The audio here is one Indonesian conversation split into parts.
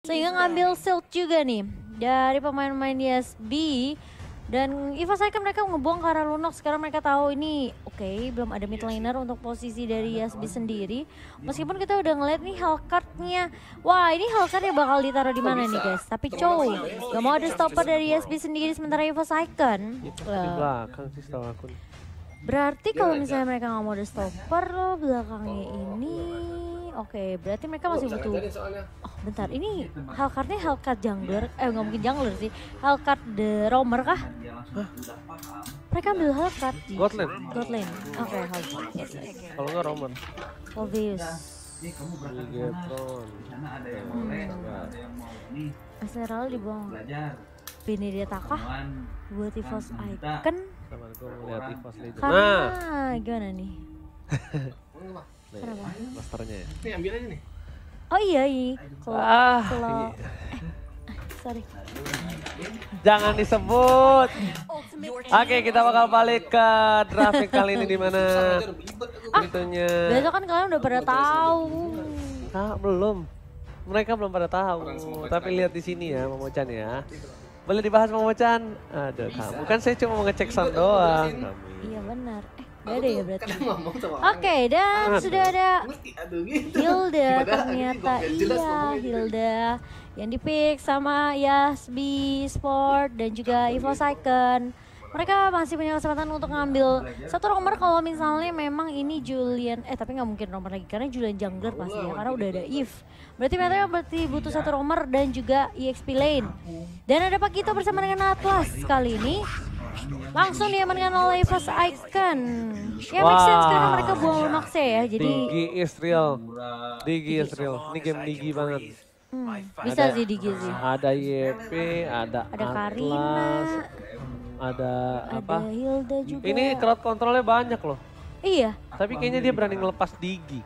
Sehingga ngambil shield juga nih dari pemain-pemain YSB. Dan Eva saya kan mereka ngebuang ke arah Lunox. Sekarang mereka tahu ini oke, belum ada mid laner untuk posisi dari YSB sendiri. Meskipun kita udah ngeliat nih Hellcard-nya. Wah, ini Hellcard-nya bakal ditaruh di mana nih guys? Tapi Chow gak mau ada stopper dari YSB sendiri, sementara Eva Saiken Di belakang sih setahu aku. berarti kalau misalnya mereka nggak mau ada stopper loh belakangnya ini. Oke, berarti mereka masih butuh. Oh, bentar. Ini Hellcard-nya Hellcard jungler. Nggak mungkin jungler sih. Hellcard the roamer kah? Hah? Mereka ambil Hellcard di Godlane. Godlane. Oke, Hellcard. Yes, Kalau nggak Roman. obvious. Bigetron. Astral dibuang. Benedetta kah? Buat EVOS Icon. Sama gue mau lihat EVOS Legend. Karena gimana nih? Nih, Kenapa? masternya ya. Nih ambil aja nih. Oh iya, kalau Iya. sorry. Jangan disebut. Oke, kita bakal balik ke grafik kali ini di mana itunya. Besok kan kalian udah pada tahu. Belum. Mereka belum pada tahu. Tapi lihat di sini ya, Momochan ya. Boleh dibahas Momochan? Aduh, kamu kan saya cuma mau ngecek sound doang. Iya benar. Gak ada ya berarti. Kadang ngomong sama Oke, dan sudah ada ngerti aduh gitu. Hilda Padahal ternyata. ini gak jelas Iya, ngomongnya. Hilda yang dipick sama Yasbi Sport dan juga EVOS Icon. Mereka masih punya kesempatan untuk ngambil satu romer kalau misalnya memang ini Julian, tapi nggak mungkin romer lagi karena Julian jungler pasti ya, karena udah ada Eve. Berarti mereka butuh satu romer dan juga EXP lane. Dan ada Pakito bersama dengan Atlas kali ini. Langsung diamankan oleh EVOS Icon. Ya make sense karena mereka buang Lunox ya, jadi Digi is real. Digi is real. Ini game Digi banget. bisa sih Digi sih. Ada YP, ada Karina, Atlas, ada apa? ada Hilda juga. Ini crowd controlnya banyak loh. Iya, Tapi kayaknya dia berani ngelepas Digi.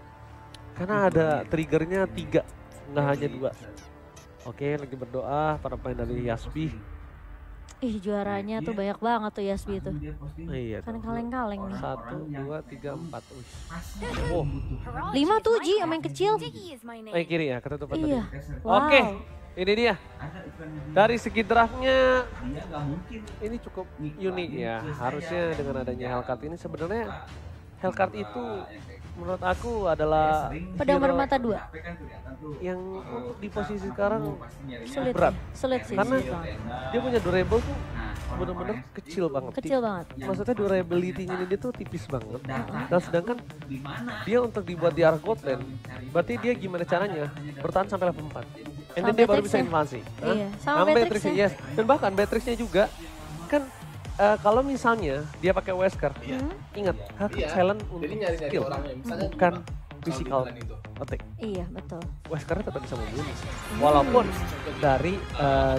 Karena ada triggernya 3, nggak hanya 2. Oke, lagi berdoa para pemain dari Yasbi. juaranya tuh banyak banget tuh Yasbi itu. Iya. Kan kaleng-kaleng nih. 1, 2, 3, 4. Oh, 5 tuh Ji sama yang kecil. kiri ya, ketutupan Iya. tadi. Wow. Oke, ini dia. Dari segi draftnya ini cukup unik ya. Harusnya dengan adanya Hellcard ini sebenarnya Hellcard itu menurut aku adalah Pedang hero bermata 2. yang untuk di posisi sekarang Sulit. berat. Sulit sih. Karena sulit banget. dia punya durable tuh bener-bener kecil banget. Kecil banget. Maksudnya durability-nya dia tuh tipis banget. Dan sedangkan dia untuk dibuat di arah god lane, berarti dia gimana caranya bertahan sampai level 4. And then Sama dia baru Beatrix bisa ya? invasi. Iya, sama Sama Beatrix Beatrix-nya, ya. yes. Dan bahkan Beatrix-nya juga kan kalau misalnya dia pakai Wesker, ingat Hellcard silent untuk Jadi nyari-nyari skill, orangnya. Misalnya bukan physical itu. attack. Iya, betul. Wesker tetap bisa membunuh. Walaupun dari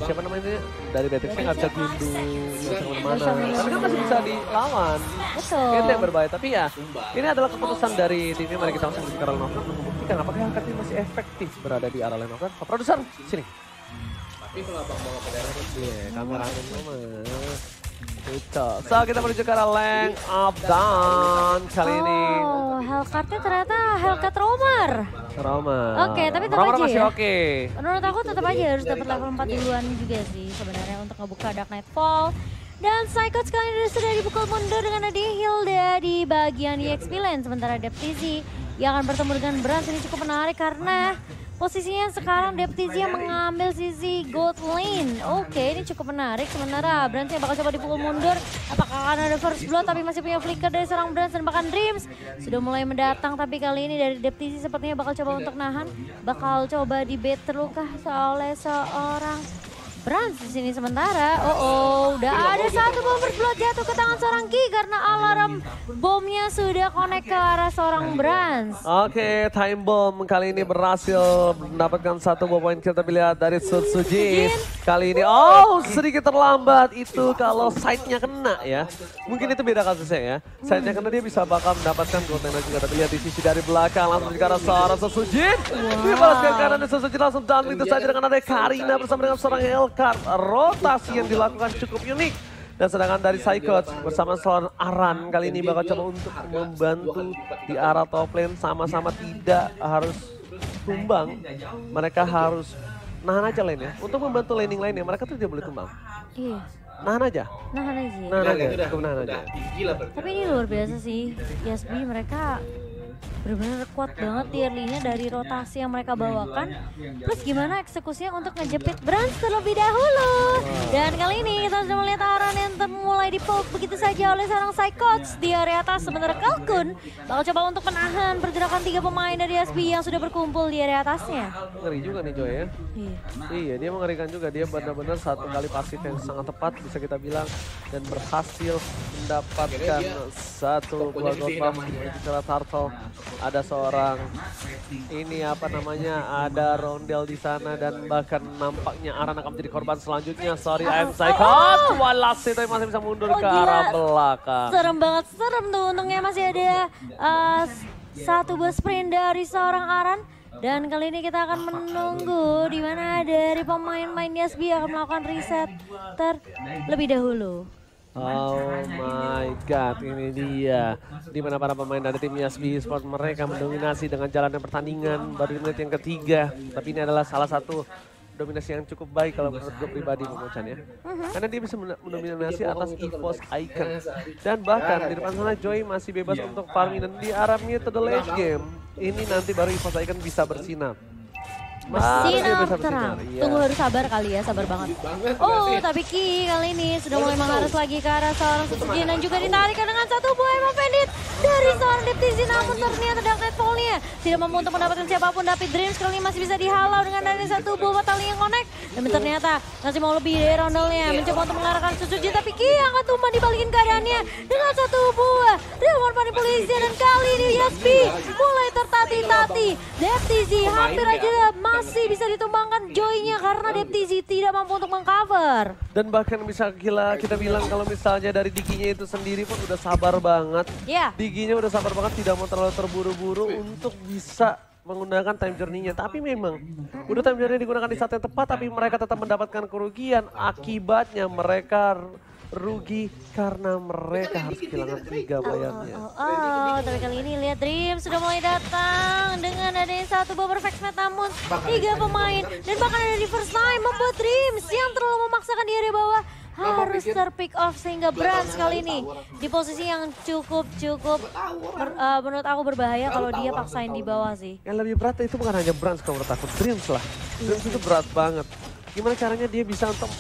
siapa namanya dari Beatrix-nya nggak bisa gundu, nggak bisa kemana-mana. Tapi kan masih bisa dilawan. Betul. Itu yang berbahaya. Tapi ya, ini adalah keputusan dari timnya. Mari kita langsung ke arah lane untuk membuktikan apakah Hellcard ini masih efektif berada di arah lane. Pak produser, sini. Tapi kalau abang mau ke daerah Iya, kameramen mama. Itu. So, kita menuju ke arah lane up down kali ini. Oh, Hellcard-nya ternyata Hellcard romer. Roma. Oke, tapi tetap Roma aja masih ya. oke. Menurut aku tetap aja harus dapat level 4 duluan juga sih sebenarnya untuk ngebuka Dark Nightfall. Dan Psycho sekali ini sudah dipukul mundur dengan ada Hilda di bagian EXP lane. Sementara Deptizi yang akan bertemu dengan Brans ini cukup menarik karena posisinya sekarang Deptizi yang mengambil sisi gold lane. Oke, ini cukup menarik. Sementara Brans yang bakal coba dipukul mundur. Apakah akan ada first blood tapi masih punya flicker dari seorang Brans dan bahkan Dreams sudah mulai mendatang. Tapi kali ini dari Deptizi sepertinya bakal coba untuk nahan. Bakal coba di bait terluka oleh seorang Brans di sini sementara. Udah ada satu bom first blood jatuh ke tangan seorang Ki karena alarm bomnya sudah connect ke arah seorang Brans. Oke, time bomb kali ini berhasil mendapatkan satu buah poin kill. Tapi lihat dari Sutsujin kali ini, sedikit terlambat itu kalau side-nya kena ya. Mungkin itu beda kasusnya ya. Side-nya kena dia bisa bakal mendapatkan gold lane juga. Tapi lihat di sisi dari belakang langsung ke arah seorang Sutsujin. Dia balas ke kanan dan Sutsujin langsung down itu saja dengan ada Karina bersama dengan seorang Hellcard. Rotasi yang dilakukan cukup unik. Dan sedangkan dari Psycho bersama seorang Aran kali ini bakal coba untuk membantu di arah top lane, sama-sama tidak harus tumbang. Mereka harus nahan aja lane ya. Untuk membantu laning lainnya mereka tuh tidak boleh tumbang. Iya. Nahan aja. Nahan aja. Nahan Udah, aja. udah, Cukup nahan aja. udah tinggi lah berarti. Tapi ini luar biasa sih. YSB mereka benar-benar kuat banget tier nya dari rotasi yang mereka bawakan. Terus gimana eksekusinya untuk ngejepit Brans terlebih dahulu. Dan kali ini kita sudah melihat Aran yang mulai di-poke begitu saja oleh seorang Psychots di area atas. Sementara Kalkun bakal coba untuk menahan pergerakan 3 pemain dari SB yang sudah berkumpul di area atasnya. Ngeri juga nih Joy ya. Iya. Iya, dia mengerikan juga. Dia benar-benar satu kali pasif yang sangat tepat bisa kita bilang. Dan berhasil mendapatkan satu buah gold buff secara turtle. Ada seorang ini apa namanya, ada Rondel di sana dan bahkan nampaknya Aran akan menjadi korban selanjutnya. Sorry, I'm Psychots. Walasi tapi masih bisa mundur ke arah belakang. Serem banget, serem tuh. Untungnya masih ada satu buah sprint dari seorang Aran. Dan kali ini kita akan menunggu di mana dari pemain-pemain YSB akan melakukan reset terlebih dahulu. Oh my god, ini dia di mana para pemain dari tim YSB Esports mereka mendominasi dengan jalannya pertandingan baru di menit yang ketiga. Tapi ini adalah salah satu dominasi yang cukup baik kalau menurut gue pribadi Momo-chan ya. Karena dia bisa mendominasi atas EVOS Icon. Dan bahkan di depan sana Joy masih bebas untuk farming dan di arah mid to the late game. Ini nanti baru EVOS Icon bisa bersinar. Bersinar terang. Iya. Tunggu, harus sabar kali ya, sabar banget. Oh, tapi Ki kali ini sudah mulai mengharus lagi ke arah seorang Sutsujin dan juga ditarik dengan satu buah Emma Bandit dari seorang Deptizi. Namun ternyata Dark Nightfall-nya tidak mampu untuk mendapatkan siapapun. Tapi Dreams kali ini masih bisa dihalau dengan dari satu buah tali yang connect. Dan ternyata masih mau lebih dari Rondelnya. Mencoba untuk mengarahkan Sutsujin, tapi Ki angkat tumbang dibalikin keadaannya dengan satu buah Realm Manipulation. Dan kali ini YSB mulai tertati-tati. Deptizi hampir aja masih bisa ditumbangkan Joy-nya karena Deptizi tidak mampu untuk mengcover. Dan bahkan bisa kita bilang kalau misalnya dari Diginya itu sendiri pun udah sabar banget. Ya. Diginya udah sabar banget, tidak mau terlalu terburu-buru untuk bisa menggunakan time journey-nya. Tapi memang udah time journey digunakan di saat yang tepat, tapi mereka tetap mendapatkan kerugian. Akibatnya mereka rugi karena mereka harus kehilangan 3 bayarnya. Tapi kali ini lihat Dreams sudah mulai datang dengan adanya satu buah perfect match, namun 3 pemain dan bahkan ada di first time membuat Dreams yang terlalu memaksakan di area bawah harus terpick off sehingga Brans kali ini di posisi yang cukup menurut aku berbahaya kalau dia paksain di bawah sih. Yang lebih berat itu bukan hanya Brans kalau menurut aku, Dreams lah. Dreams itu berat banget. Gimana caranya dia bisa untuk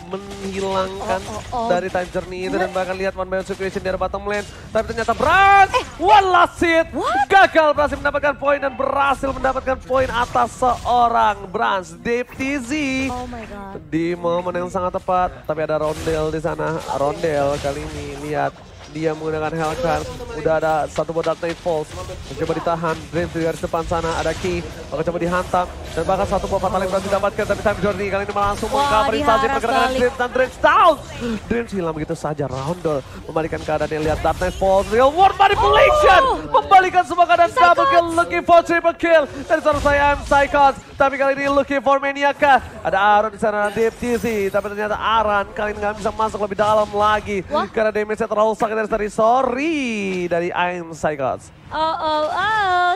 menghilangkan dari time journey itu dan bahkan lihat one by one situation dari bottom lane. Tapi ternyata Brans one last hit gagal berhasil mendapatkan poin dan berhasil mendapatkan poin atas seorang Brans Deptizi. Oh my god. Di momen yang sangat tepat, tapi ada Rondel di sana. Rondel kali ini lihat dia menggunakan Hellcat. Udah ada satu buah Dark Nightfall. Mencoba ditahan. Dreams di garis depan sana ada Ki. Maka coba dihantam. Dan bahkan satu buah fatal yang berhasil didapatkan. Tapi time journey kali ini langsung mengcover instansi pergerakan Dreams. Dan Dreams down. Dreams hilang begitu saja. Rondel membalikan keadaannya. Lihat Dark Nightfall. Real World Manipulation. Membalikan semua keadaan double kill. Looking for triple kill. Dari sana saya Psychots. Tapi kali ini looking for Maniaka. Ada Aran di sana. Deptizi. Tapi ternyata Aran kali ini nggak bisa masuk lebih dalam lagi. Karena damage-nya terlalu sakit dari sorry dari I'm Psychots.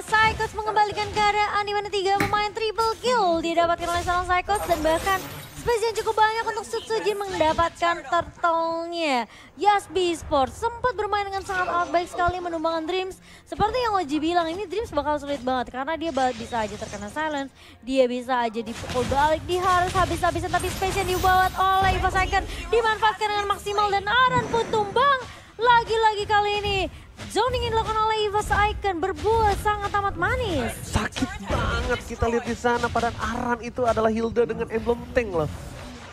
Psychots mengembalikan keadaan di mana 3 pemain triple kill didapatkan oleh seorang Psychots dan bahkan space yang cukup banyak untuk Sutsujin mendapatkan turtle-nya. YSB Esports sempat bermain dengan sangat baik sekali menumbangkan Dreams. Seperti yang Oji bilang, ini Dreams bakal sulit banget karena dia bisa aja terkena silence, dia bisa aja dipukul balik, dia harus habis-habisan, tapi space yang dibawa oleh EVOS Icon dimanfaatkan dengan maksimal dan Aran pun tumbang. Lagi-lagi kali ini zoning yang dilakukan oleh EVOS Icon berbuah sangat amat manis. Sakit banget kita lihat di sana, padahal Aran itu adalah Hilda dengan emblem tank loh.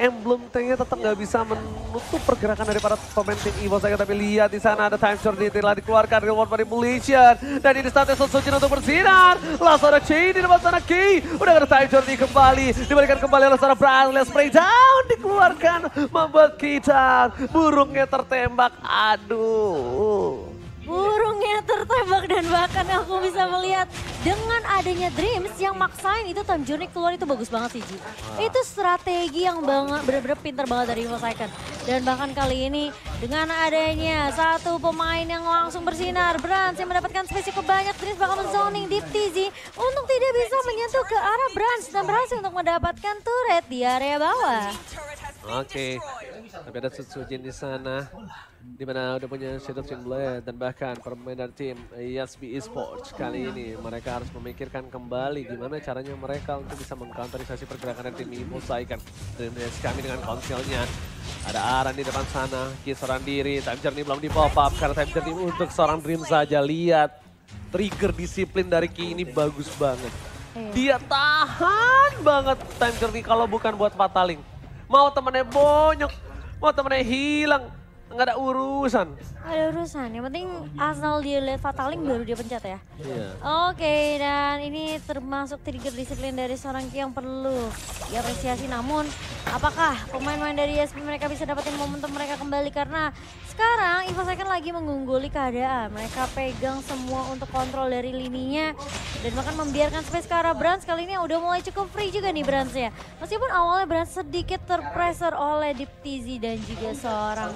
Emblem tanknya tetap nggak bisa menutup pergerakan dari para pemain tim EVOS Icon. Tapi lihat di sana ada time journey telah dikeluarkan Real World Manipulation. Dan ini saatnya Sutsujin untuk bersinar. Langsung ada Chi di depan sana Ki. Udah ada time journey kembali. Diberikan kembali oleh seorang Brans. Spray down dikeluarkan. Membuat kita burungnya tertembak. Aduh. burungnya tertembak dan bahkan aku bisa melihat dengan adanya Dreams yang maksain itu time journey keluar itu bagus banget sih Ji. Itu strategi yang bener-bener pinter banget dari Second. Dan bahkan kali ini dengan adanya satu pemain yang langsung bersinar, Brans yang mendapatkan space cukup banyak, Dreams bakal menzoning Deep TZ untuk tidak bisa menyentuh ke arah Brans dan berhasil untuk mendapatkan turret di area bawah. Oke, tapi ada Sutsujin di sana, di mana udah punya Shadow Twin Blade dan bahkan permainan tim YSB Esports kali ini mereka harus memikirkan kembali gimana caranya mereka untuk bisa mengcounterisasi pergerakan dari tim Ivo Saiken. Dreamers kami dengan konsilnya. Ada Aran di depan sana, Ki seorang diri, time journey belum di pop up karena time journey untuk seorang Dream saja. Lihat, trigger disiplin dari Ki ini bagus banget. Dia tahan banget time journey kalau bukan buat Fataling. Mau temennya bonyok, mau temennya hilang, nggak ada urusan. Ada urusan, yang penting asal dia lihat Fataling baru dia pencet ya. Iya. Oke, dan ini termasuk trigger disiplin dari seorang Ki yang perlu diapresiasi. Namun, apakah pemain-pemain dari YSB mereka bisa dapetin momentum mereka kembali? Karena sekarang Ivo Second lagi mengungguli keadaan. Mereka pegang semua untuk kontrol dari lininya dan bahkan membiarkan space ke arah Brans. Kali ini udah mulai cukup free juga nih Brans ya. Meskipun awalnya Brans sedikit terpressure oleh Deep TZ dan juga seorang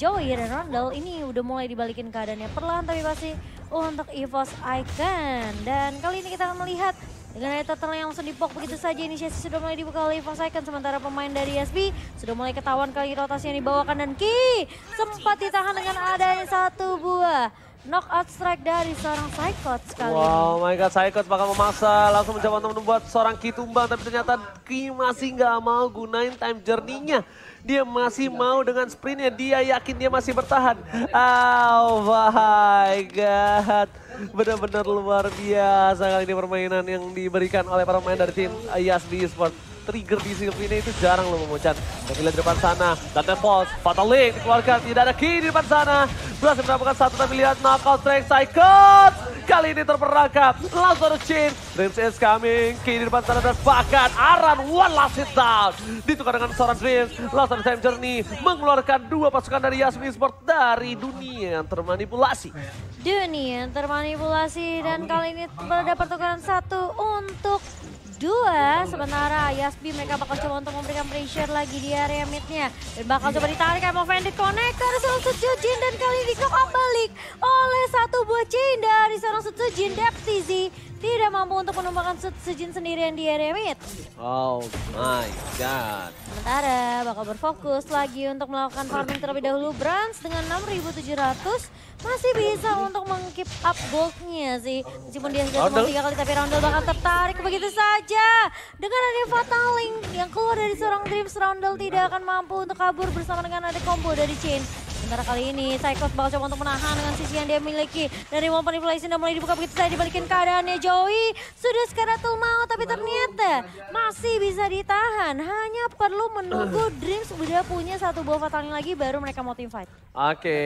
Joey dan Rondel, ini udah mulai dibalikin keadaannya perlahan tapi pasti untuk EVOS Icon. Dan kali ini kita akan melihat dengan ada total yang langsung dipok begitu saja, inisiasi sudah mulai dibuka oleh EVOS Icon, sementara pemain dari YSB sudah mulai ketahuan kali rotasi yang dibawakan dan Ki sempat ditahan dengan adanya satu buah knockout strike dari seorang Psychots kali ini. Wow, my god, Psychots bakal memaksa langsung mencoba untuk membuat seorang Ki tumbang, tapi ternyata Ki masih nggak mau gunain time journey-nya. Dia masih mau dengan sprintnya, dia yakin dia masih bertahan. Oh my god, benar-benar luar biasa kali ini permainan yang diberikan oleh para pemain dari tim YSB Esports. Trigger di Sylvie itu jarang loh memucat. Dan lihat di depan sana, Dante Falls, Fatal Link dikeluarkan, tidak ada Ki di depan sana. Berhasil mendapatkan satu, tapi lihat knockout strike Psychots. Kali ini terperangkap, langsung ada Chin. Dreams is coming, Ki di depan sana dan bahkan Aran one last hit down. Ditukar dengan seorang Dreams, langsung ada time journey. Mengeluarkan dua pasukan dari YSB Esports dari dunia yang termanipulasi. Dunia yang termanipulasi dan kali ini ada pertukaran satu untuk dua, sementara YSB mereka bakal coba untuk memberikan pressure lagi di area midnya dan bakal coba ditarik sama Vandit Connector seorang Sutsujin dan kali ini knock up balik oleh satu buah chain dari seorang Sutsujin. Deep TZ tidak mampu untuk menumbangkan Sutsujin sendirian di area mid. Oh my god. Sementara bakal berfokus lagi untuk melakukan farming terlebih dahulu. Brans dengan 6.700 masih bisa untuk meng-keep up goldnya sih. Meskipun dia sudah tumbuh 3 kali tapi Roundel bakal tertarik begitu saja. Dengan adanya Fataling yang keluar dari seorang Dreams, Roundel tidak akan mampu untuk kabur bersama dengan ada combo dari Chain. Sementara kali ini Psychots bakal coba untuk menahan dengan sisi yang dia miliki. Dari remote manipulation sudah mulai dibuka begitu saja, dibalikin keadaannya Joey. Sudah sekaratul mau tapi ternyata masih bisa ditahan. Hanya perlu menunggu Dreams udah punya satu buah Fataling lagi baru mereka mau team fight. Oke,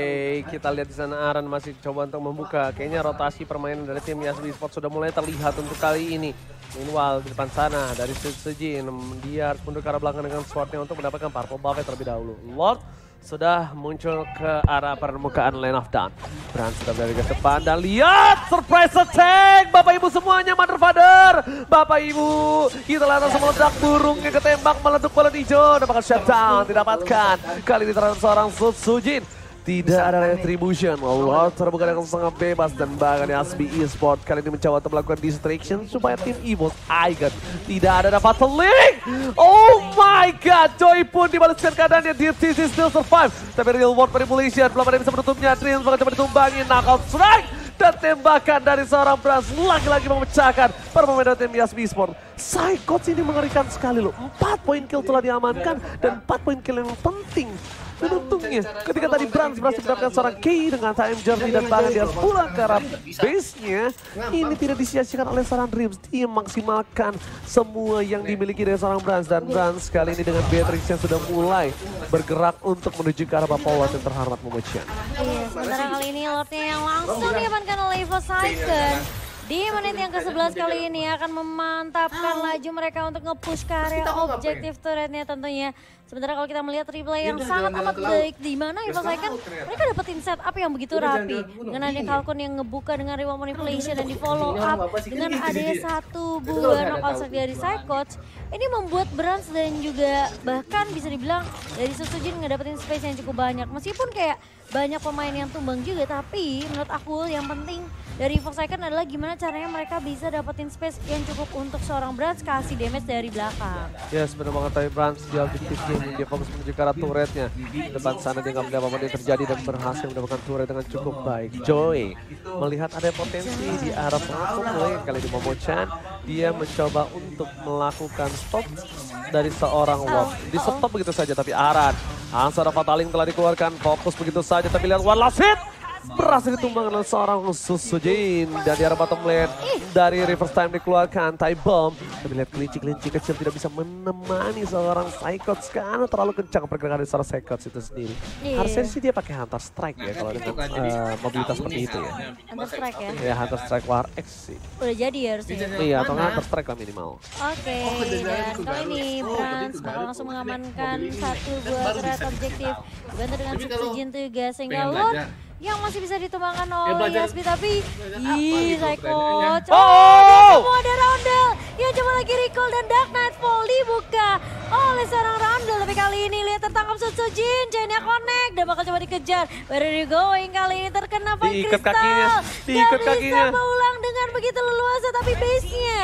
kita lihat di sana Aran masih coba untuk membuka. Kayaknya rotasi permainan dari tim YSB Esports sudah mulai terlihat untuk kali ini. Meanwhile di depan sana dari Sutsujin, dia harus mundur ke arah belakang dengan swordnya untuk mendapatkan purple buff terlebih dahulu. Lord sudah muncul ke arah permukaan lane of dawn. Brans sudah berada ke depan dan lihat surprise attack. Bapak ibu semuanya, mother father. Bapak ibu, kita lihat langsung meledak, burungnya ketembak meletup bola hijau dan bakal shutdown didapatkan. Kali ini terhadap seorang Sutsujin. Tidak ada retribution, Lord terbuka dengan sangat bebas dan bahkan YSB Esports kali ini mencoba untuk melakukan distraction supaya tim EVOS Icon tidak ada dapat link. Oh my god, Joy pun dibalaskan keadaannya, DTC still survive. Tapi real world manipulation belum ada yang bisa menutupnya. Dreams bakal coba ditumbangin, knockout strike. Dan tembakan dari seorang Brans lagi-lagi memecahkan para pemain dari tim YSB Esports. Psychots ini mengerikan sekali loh, 4 poin kill telah diamankan dan 4 poin kill yang penting. Dan untungnya ketika tadi Brans berhasil mendapatkan seorang Ki dengan time journey dan bahkan dia pulang ke arah base-nya, ini tidak disia-siakan oleh seorang Dreams. Dia maksimalkan semua yang dimiliki dari seorang Brans dan Brans kali ini dengan Beatrix yang sudah mulai bergerak untuk menuju ke arah Bapak yang terhormat memecah. Iya, sementara kali ini Lordnya yang langsung diamankan oleh EVOS Icon. Di menit yang ke-11 kali ini akan memantapkan laju mereka untuk nge-push ke area objektif turretnya tentunya. Sementara kalau kita melihat replay yang sangat amat baik di mana Evil Second mereka dapetin setup yang begitu rapi. Dengan adanya Kalkun yang ngebuka dengan reward manipulation dan di follow up dengan adanya satu buah knockout strike dari Psychots. Ini membuat Brans dan juga bahkan bisa dibilang dari Sutsujin ngedapetin space yang cukup banyak. Meskipun kayak banyak pemain yang tumbang juga, tapi menurut aku yang penting dari Evil Second adalah gimana caranya mereka bisa dapetin space yang cukup untuk seorang Brans kasih damage dari belakang. Yes, benar banget tapi Brans di objektif game, dia fokus menuju ke arah turretnya. Depan sana dia nggak melihat apa yang terjadi dan berhasil mendapatkan turret dengan cukup baik. Joy melihat ada potensi di arah pelaku mulai kali di Momo-chan. Dia mencoba untuk melakukan stop dari seorang Wolf. Di stop begitu saja tapi Aran. Ansara Fataling telah dikeluarkan, fokus begitu saja tapi lihat one last hit. Berhasil ditumbang oleh seorang Sutsujin dan di arah bottom lane dari reverse time dikeluarkan time bomb. Tapi lihat kelinci kecil tidak bisa menemani seorang Psychots karena terlalu kencang pergerakan dari seorang Psychots itu sendiri. Harusnya sih dia pakai Hunter Strike ya kalau dengan mobilitas seperti itu ya. Hunter Strike ya? Ya Hunter Strike War X sih. Udah jadi ya harusnya. Iya atau Hunter Strike lah minimal. Oke, dan kali ini Brans bakal langsung mengamankan satu buah threat objektif. Dibantu dengan Sutsujin juga sehingga Lord yang masih bisa ditumbangkan oleh Yasbi tapi Psychots. Kamu ada Roundel yang coba lagi recall dan Dark Nightfall dibuka oleh seorang Roundel. Tapi kali ini lihat tertangkap Sutsujin, chainnya connect dan bakal coba dikejar. Where are you going? Kali ini terkena Fight Diikat Crystal. kakinya, diikat kakinya. Bisa mengulang dengan begitu leluasa tapi base-nya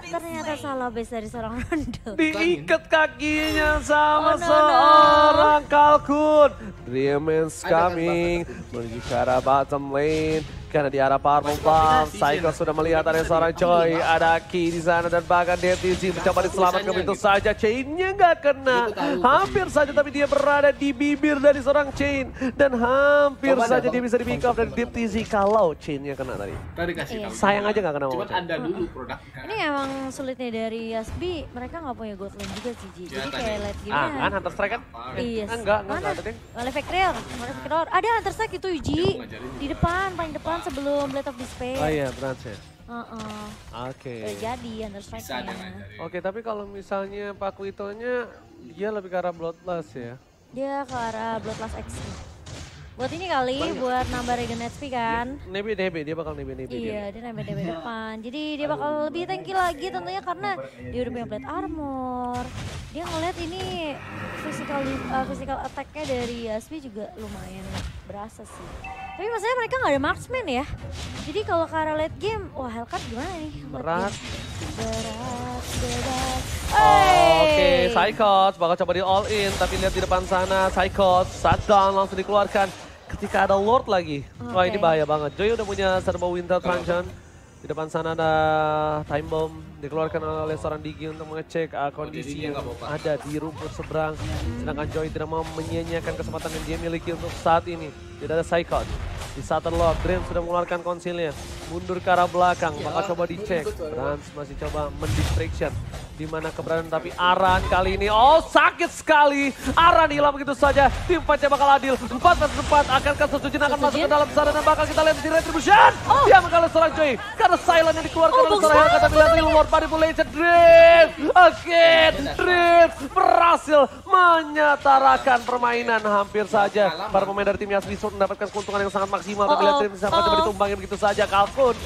ternyata salah base dari seorang Roundel. Diikat kakinya sama seorang Kalkun. Dreamman's coming menuju ke arah bottom lane. Karena di arah powerful bomb, Psycho sudah melihat ada seorang Choi, ada Ki di sana dan bahkan DTZ mencoba diselamatkan begitu saja. Chainnya nggak kena, hampir saja tapi dia berada di bibir dari seorang Chain dan hampir saja dia bisa di pick off dari DTZ kalau chainnya kena tadi. Sayang aja nggak kena. Cuman Anda dulu produknya. Ini emang sulitnya dari Yasbi, mereka nggak punya gold lane juga sih Ji. Jadi kayak late game Kan Hunter Strike kan? Iya. Enggak ada deh. Oleh Vector, ada Hunter Strike itu Ji. Di depan, paling depan sebelum Blade of Despair. Oh iya, Brans ya. Oke. Udah jadi Hunter Strike-nya. Oke, tapi kalau misalnya Pak Kuitonya dia lebih ke arah Bloodlust ya. Dia ke arah Bloodlust X. Buat ini kali, buat nambah regen HP kan. Nebe, dia bakal nebe. Iya, dia nambah depan. Jadi dia bakal lebih tanky lagi tentunya karena dia udah punya plate armor. Dia ngeliat ini physical attack-nya dari Yasbi juga lumayan berasa sih. Tapi maksudnya mereka nggak ada marksman ya. Jadi kalau ke arah late game, wah Hellcat gimana nih? Berat. Oke, Psychots bakal coba di all in, tapi lihat di depan sana Psychots shutdown langsung dikeluarkan ketika ada Lord lagi. Wah ini bahaya banget. Joy udah punya serba Winter Truncheon. Di depan sana ada time bomb dikeluarkan oleh seorang Digi untuk mengecek kondisi yang ada di rumput seberang. Sedangkan Joy tidak mau menyia-nyiakan kesempatan yang dia miliki untuk saat ini. Tidak ada Psychots. Di saat terlock, Dream sudah mengeluarkan konsilnya. Mundur ke arah belakang, bakal coba dicek. Brans masih coba mendistraction. Di mana keberadaan tapi Aran kali ini, sakit sekali. Aran hilang begitu saja. Tim fight-nya bakal adil. 4-4, akankah Sutsujin akan masuk ke dalam sana dan bakal kita lihat di Retribution. Dia mengalah seorang Joy. Karena silent yang dikeluarkan oleh seorang Hellcat. Tapi lihat Lord Manipulation. Dream again. Dream berhasil menyetarakan permainan hampir saja. Para pemain dari tim Yasbi mendapatkan keuntungan yang sangat maksimal. Tapi lihat Dream bisa coba ditumbangin begitu saja. Kalkun,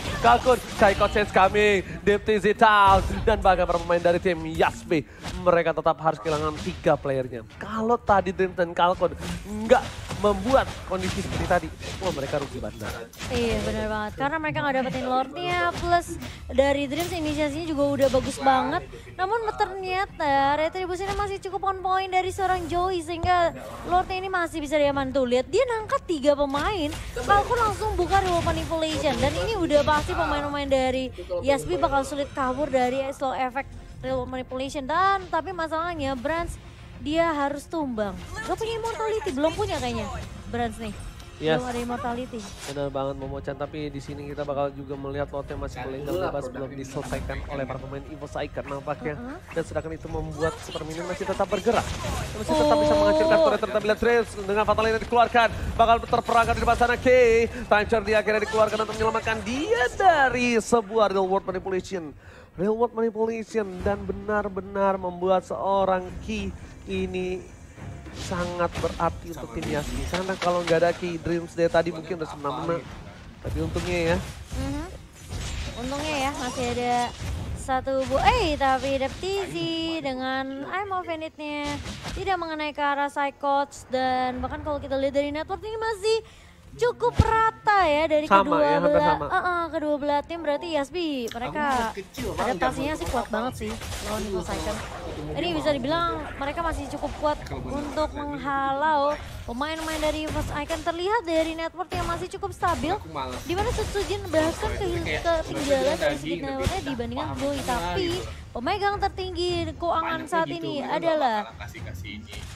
Psychots is coming. DTZ down. Dan bahkan para pemain dari tim Yasbi, mereka tetap harus kehilangan 3 playernya. Kalau tadi Dream dan Kalkun nggak membuat kondisi seperti tadi, wah mereka rugi bandar. Iya benar banget, karena mereka nggak dapetin Lordnya, plus dari Dreams inisiasinya juga udah bagus banget. Namun ternyata Retribution masih cukup on point dari seorang Joey, sehingga Lordnya ini masih bisa diaman. Tuh lihat dia nangkat 3 pemain, Kalkun langsung buka reward manipulation. Dan ini udah pasti pemain-pemain dari Yasbi bakal sulit kabur dari slow effect reward manipulation. Dan tapi masalahnya Brans dia harus tumbang. Gak punya immortality, belum punya kayaknya Brans nih. Yes. Belum ada immortality. Benar banget Momo-chan, tapi di sini kita bakal juga melihat lotnya masih melenggang bebas, belum diselesaikan oleh para pemain EVOS Icon nampaknya. Dan sedangkan itu membuat Super Minion masih tetap bergerak. Masih tetap bisa menghancurkan turret, ternyata bila Trace dengan fatal ini dikeluarkan. Bakal terperangkap di depan sana Kay. Time Charge dia akhirnya dikeluarkan untuk menyelamatkan dia dari sebuah real world manipulation. Real world manipulation dan benar-benar membuat seorang Key ini sangat berarti untuk tim Yasmin. Karena kalau nggak ada Key Dreams Day tadi mungkin udah semena-mena. Tapi untungnya ya. Untungnya ya masih ada satu tapi Deptizi dengan I'm of Venit-nya tidak mengenai ke arah Psychots. Dan bahkan kalau kita lihat dari network ini masih cukup rata ya dari kedua belah tim. Berarti Yasbi mereka adaptasinya sih kuat banget sih lawan EVOS Icon. Ini bisa dibilang mereka masih cukup kuat untuk menghalau pemain-pemain dari EVOS Icon. Terlihat dari network yang masih cukup stabil, dimana Setsujin bahkan ketinggalan dari segi networknya dibandingkan Boy. Tapi pemegang tertinggi keuangan saat ini adalah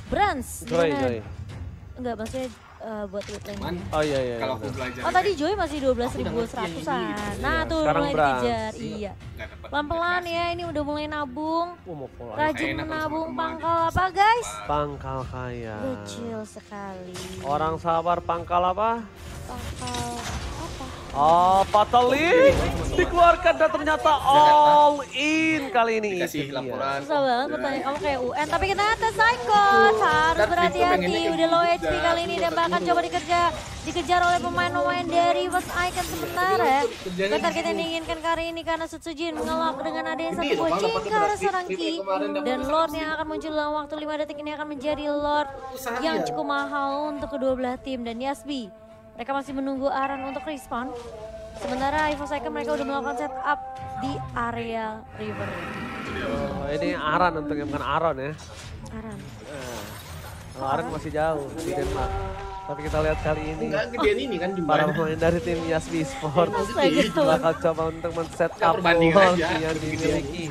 Brans. Enggak, maksudnya buat lane. Oh iya. Kalau aku belajar. Oh tadi Joy masih 12.100-an. Nah tuh mulai dikejar. Iya. Pelan-pelan ya, ini udah mulai nabung. Rajin menabung pangkal apa guys? Pangkal kaya. Kecil sekali. Orang sabar pangkal apa? Pangkal apa? Oh, Fatali dikeluarkan dan ternyata all in kali ini. Dikasih laporan. Susah banget pertanyaan kamu kayak UN. Tapi kita lihat Psychot harus berhati-hati. Udah low HP kali ini dan bahkan coba dikejar oleh pemain-pemain dari EVOS Icon sementara. Bukan target yang diinginkan kali ini karena Setsujin mengelak dengan adanya satu bocing ke arah seorang Ki. Dan Lord yang akan muncul dalam waktu 5 detik ini akan menjadi Lord yang cukup mahal untuk kedua belah tim. Dan Yasbi, mereka masih menunggu Aran untuk respawn. Sementara EVOS Icon mereka udah melakukan setup di area river. Oh, ini Aran untungnya bukan Aron ya. Aran. Kalau Aran masih jauh di Denmark. Tapi kita lihat kali ini Enggak gedean ini kan para jumlahnya. pemain dari tim Yasbi Sport Astaga. bakal coba untuk men-set up perbandingan wall aja, yang lebih dimiliki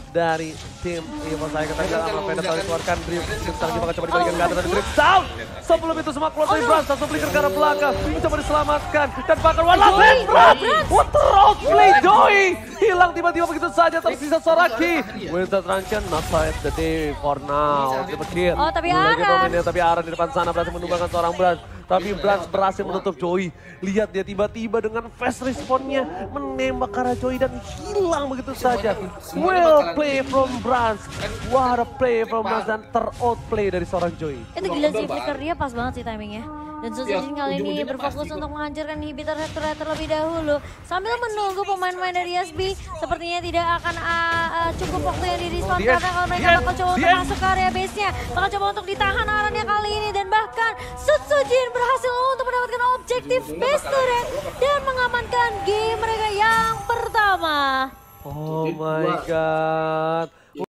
dari tim EVOS Icon. Tadi dalam Predator dikeluarkan Dream. Sekarang juga coba dibalikan ke atas Dream down. Sebelum itu semua keluar dari Brans, langsung flicker ke arah belakang, mencoba diselamatkan dan bahkan one last hit Brans. What the outplay Joy, hilang tiba-tiba begitu saja, tersisa Soraki. With the truncheon, not save the day for now. Coba kill. Oh, tapi Lagi Aran. momennya, tapi Aran di depan sana berhasil menumbangkan seorang Brans. Tapi Brans berhasil menutup Joy. Lihat dia tiba-tiba dengan fast responnya menembak ke arah Joy dan hilang begitu saja. Well play from Brans. What a play from Brans dan ter-outplay dari seorang Joy. Itu gila sih, flicker dia pas banget sih timingnya. Dan Setsujin kali ini ujung-ujungnya berfokus pasti untuk menghancurkan inhibitor turret terlebih dahulu. Sambil menunggu pemain-pemain dari Yasbi sepertinya tidak akan cukup waktu yang di-respawn. Karena kalau mereka bakal coba untuk masuk ke area base-nya. Bakal coba untuk ditahan Arannya kali ini. Dan bahkan Setsujin berhasil untuk mendapatkan objektif base turret dan mengamankan game mereka yang pertama. Oh my god.